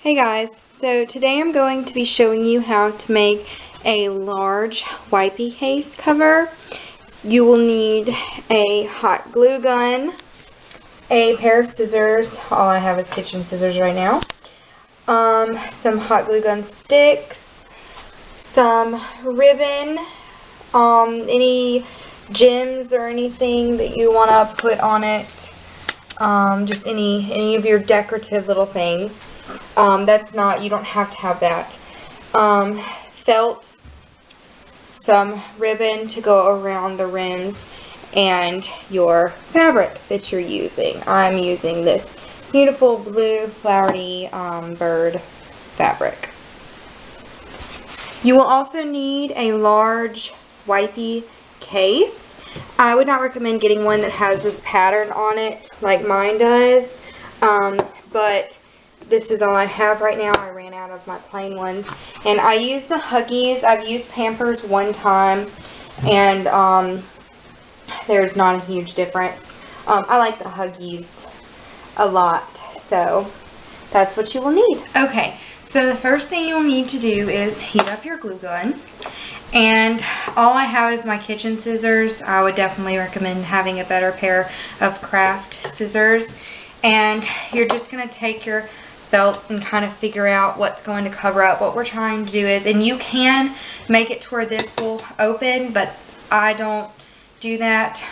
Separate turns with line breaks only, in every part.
Hey guys, so today I'm going to be showing you how to make a large wipey case cover. You will need a hot glue gun, a pair of scissors, all I have is kitchen scissors right now, some hot glue gun sticks, some ribbon, any gems or anything that you want to put on it, just any of your decorative little things. You don't have to have that. Felt, some ribbon to go around the rims, and your fabric that you're using. I'm using this beautiful blue flowery bird fabric. You will also need a large wipey case. I would not recommend getting one that has this pattern on it like mine does, but this is all I have right now. I ran out of my plain ones. And I use the Huggies. I've used Pampers one time, and there's not a huge difference. I like the Huggies a lot, so that's what you will need. Okay, so the first thing you'll need to do is heat up your glue gun. And all I have is my kitchen scissors. I would definitely recommend having a better pair of craft scissors. And you're just going to take your felt and kind of figure out what's going to cover up. What we're trying to do is, and you can make it to where this will open, but I don't do that.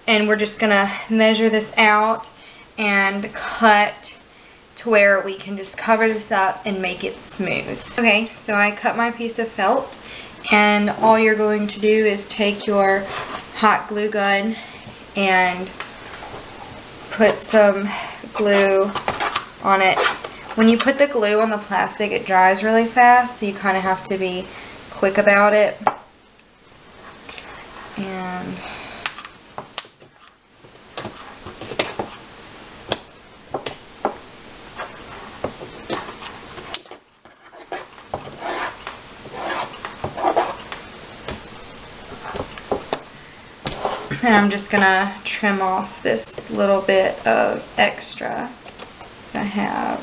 And we're just going to measure this out and cut to where we can just cover this up and make it smooth. Okay, so I cut my piece of felt, and all you're going to do is take your hot glue gun and put some glue on it. When you put the glue on the plastic, it dries really fast, so you kind of have to be quick about it. And I'm just gonna trim off this little bit of extra I have.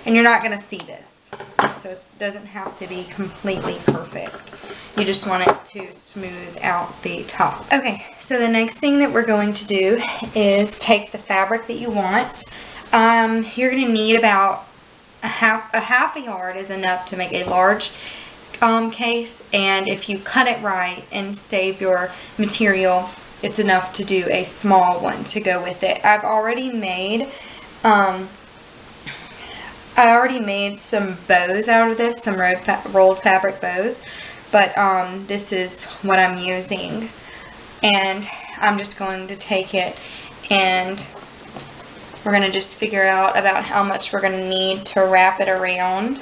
And you're not gonna see this, so it doesn't have to be completely perfect. You just want it to smooth out the top. Okay, so the next thing that we're going to do is take the fabric that you want. You're gonna need about a half a yard is enough to make a large case, and if you cut it right and save your material, it's enough to do a small one to go with it. I've already made some bows out of this, some rolled fabric bows, but this is what I'm using, and I'm just going to take it, and we're going to just figure out about how much we're going to need to wrap it around.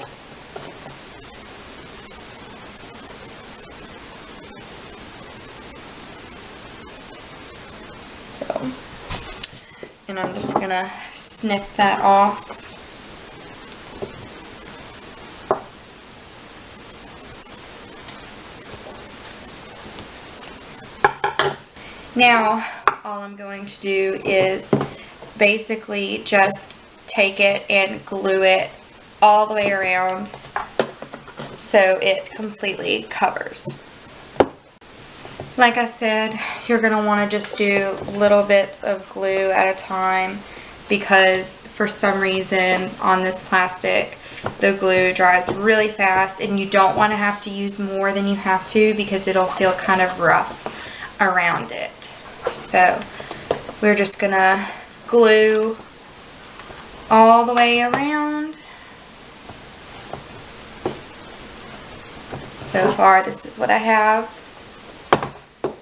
And I'm just gonna snip that off. Now, all I'm going to do is basically just take it and glue it all the way around so it completely covers. Like I said, you're going to want to just do little bits of glue at a time, because for some reason on this plastic the glue dries really fast, and you don't want to have to use more than you have to because it'll feel kind of rough around it. So we're just going to glue all the way around. So far this is what I have.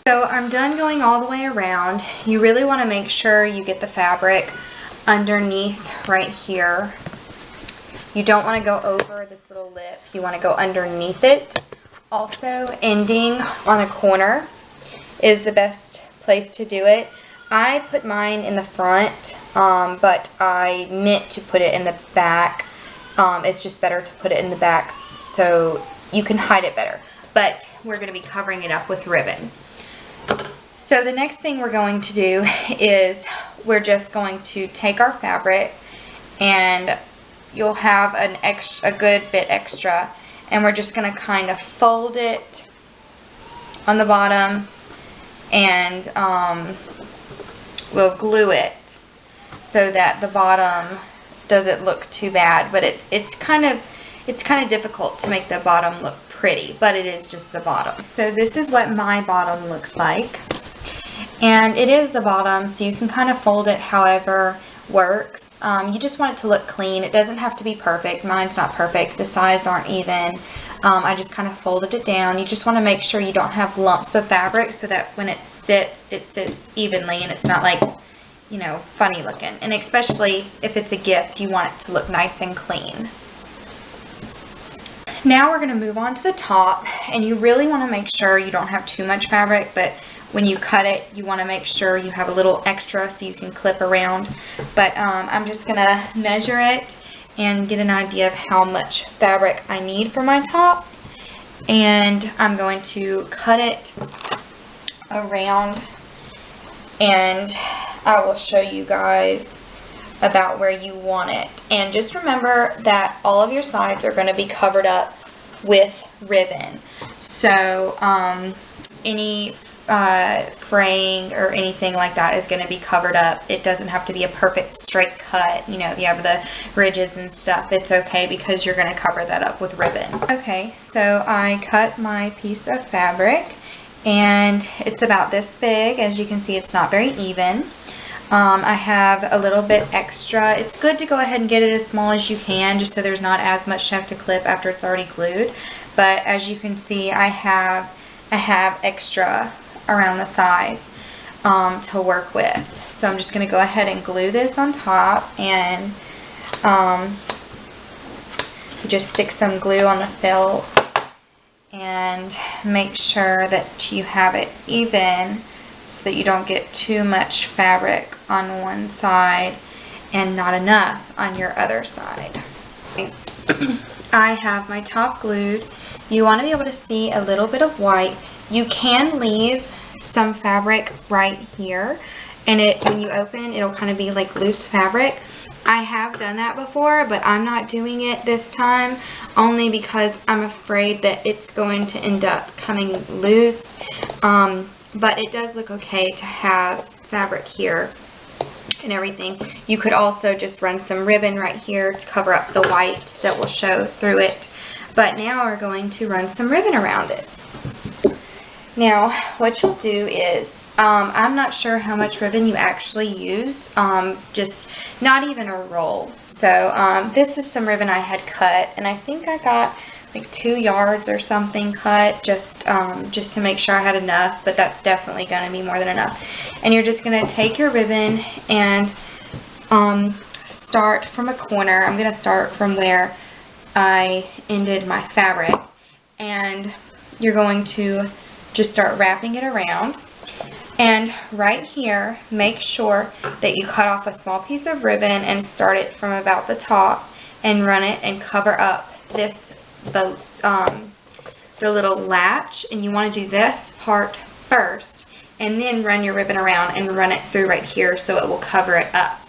So I'm done going all the way around. You really want to make sure you get the fabric underneath right here. You don't want to go over this little lip. You want to go underneath it. Also, ending on a corner is the best place to do it. I put mine in the front, but I meant to put it in the back. It's just better to put it in the back so you can hide it better. But we're going to be covering it up with ribbon. So the next thing we're going to do is we're just going to take our fabric, and you'll have a good bit extra, and we're just going to kind of fold it on the bottom, and we'll glue it so that the bottom doesn't look too bad. But it's kind of difficult to make the bottom look pretty, but it is just the bottom. So this is what my bottom looks like, and it is the bottom, so you can kind of fold it however works. You just want it to look clean. It doesn't have to be perfect. Mine's not perfect. The sides aren't even. I just kind of folded it down. You just want to make sure you don't have lumps of fabric so that when it sits evenly and it's not like, you know, funny looking. And especially if it's a gift, you want it to look nice and clean. Now we're going to move on to the top, and you really want to make sure you don't have too much fabric, but when you cut it, you want to make sure you have a little extra so you can clip around. But I'm just going to measure it and get an idea of how much fabric I need for my top. And I'm going to cut it around, and I will show you guys about where you want it. And just remember that all of your sides are going to be covered up with ribbon. So any fraying or anything like that is going to be covered up. It doesn't have to be a perfect straight cut. You know, if you have the ridges and stuff, it's okay because you're going to cover that up with ribbon. Okay, so I cut my piece of fabric, and it's about this big. As you can see, it's not very even. I have a little bit extra. It's good to go ahead and get it as small as you can, just so there's not as much to have to clip after it's already glued. But as you can see, I have extra around the sides to work with. So I'm just going to go ahead and glue this on top, and you just stick some glue on the felt and make sure that you have it even so that you don't get too much fabric on one side and not enough on your other side. I have my top glued. You want to be able to see a little bit of white. You can leave some fabric right here, and when you open, it'll kind of be like loose fabric. I have done that before, but I'm not doing it this time only because I'm afraid that it's going to end up coming loose. But it does look okay to have fabric here and everything. You could also just run some ribbon right here to cover up the white that will show through it. But now we're going to run some ribbon around it. Now, what you'll do is, I'm not sure how much ribbon you actually use, just not even a roll. So this is some ribbon I had cut, and I think I got like 2 yards or something cut, just to make sure I had enough, but that's definitely going to be more than enough. And you're just going to take your ribbon and start from a corner. I'm going to start from where I ended my fabric, and you're going to just start wrapping it around. And right here, make sure that you cut off a small piece of ribbon and start it from about the top and run it and cover up the little latch. And you want to do this part first, and then run your ribbon around and run it through right here so it will cover it up.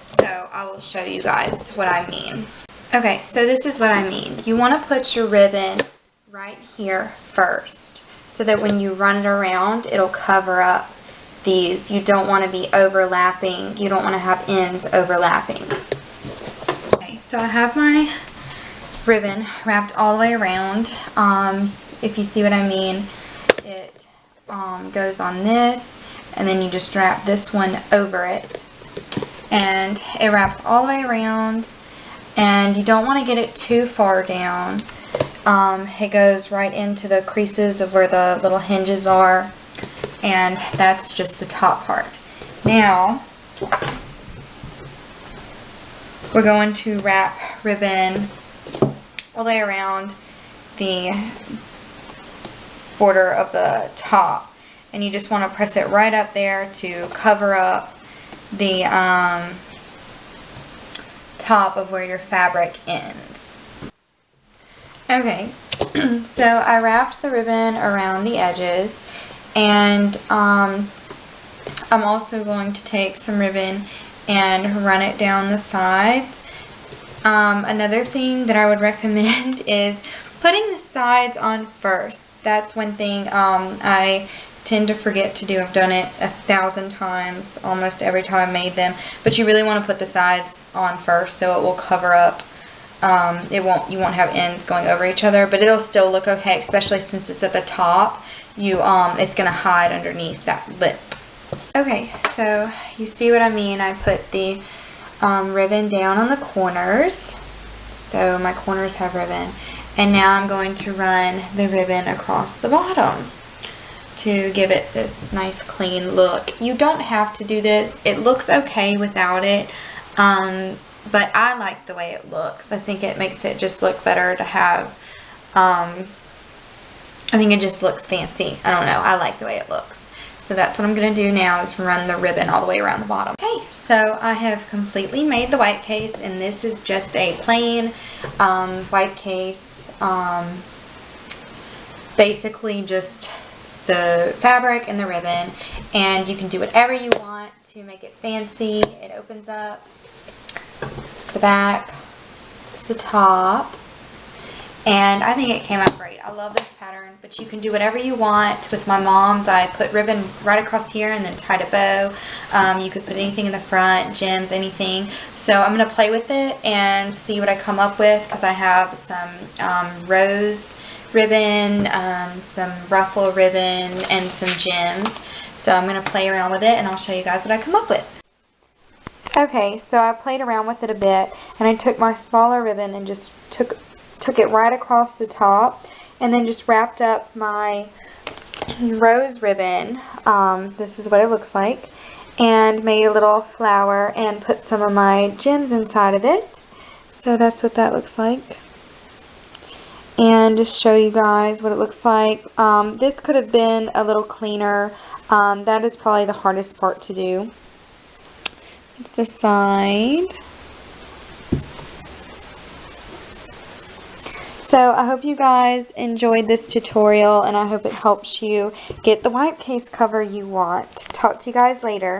So I will show you guys what I mean. Okay, so this is what I mean. You want to put your ribbon right here first, so that when you run it around, it'll cover up these. You don't want to be overlapping. You don't want to have ends overlapping. Okay, so I have my ribbon wrapped all the way around. If you see what I mean, it goes on this, and then you just wrap this one over it, and it wraps all the way around. And you don't want to get it too far down. It goes right into the creases of where the little hinges are, and that's just the top part. Now we're going to wrap ribbon all the way around the border of the top, and you just want to press it right up there to cover up the top of where your fabric ends. Okay, so I wrapped the ribbon around the edges, and I'm also going to take some ribbon and run it down the sides. Another thing that I would recommend is putting the sides on first. That's one thing I tend to forget to do. I've done it 1,000 times almost every time I made them, but you really want to put the sides on first so it will cover up. You won't have ends going over each other, but it'll still look okay, especially since it's at the top. It's gonna hide underneath that lip. Okay, so you see what I mean. I put the ribbon down on the corners, so my corners have ribbon, and now I'm going to run the ribbon across the bottom to give it this nice clean look. You don't have to do this. It looks okay without it, but I like the way it looks. I think it makes it just look better to have, I think it just looks fancy. I don't know. I like the way it looks. So that's what I'm going to do now, is run the ribbon all the way around the bottom. Okay, so I have completely made the white case, and this is just a plain white case. Basically just the fabric and the ribbon, and you can do whatever you want to make it fancy. It opens up. It's the back. It's the top. And I think it came out great. I love this pattern, but you can do whatever you want. With my mom's, I put ribbon right across here and then tied a bow. You could put anything in the front, gems, anything. So I'm going to play with it and see what I come up with, because I have some rose ribbon, some ruffle ribbon, and some gems. So I'm going to play around with it, and I'll show you guys what I come up with. Okay, so I played around with it a bit, and I took my smaller ribbon and just took it right across the top, and then just wrapped up my rose ribbon. This is what it looks like, and made a little flower and put some of my gems inside of it. So that's what that looks like, and just show you guys what it looks like. This could have been a little cleaner. That is probably the hardest part to do. It's the side. So I hope you guys enjoyed this tutorial, and I hope it helps you get the white case cover you want. Talk to you guys later.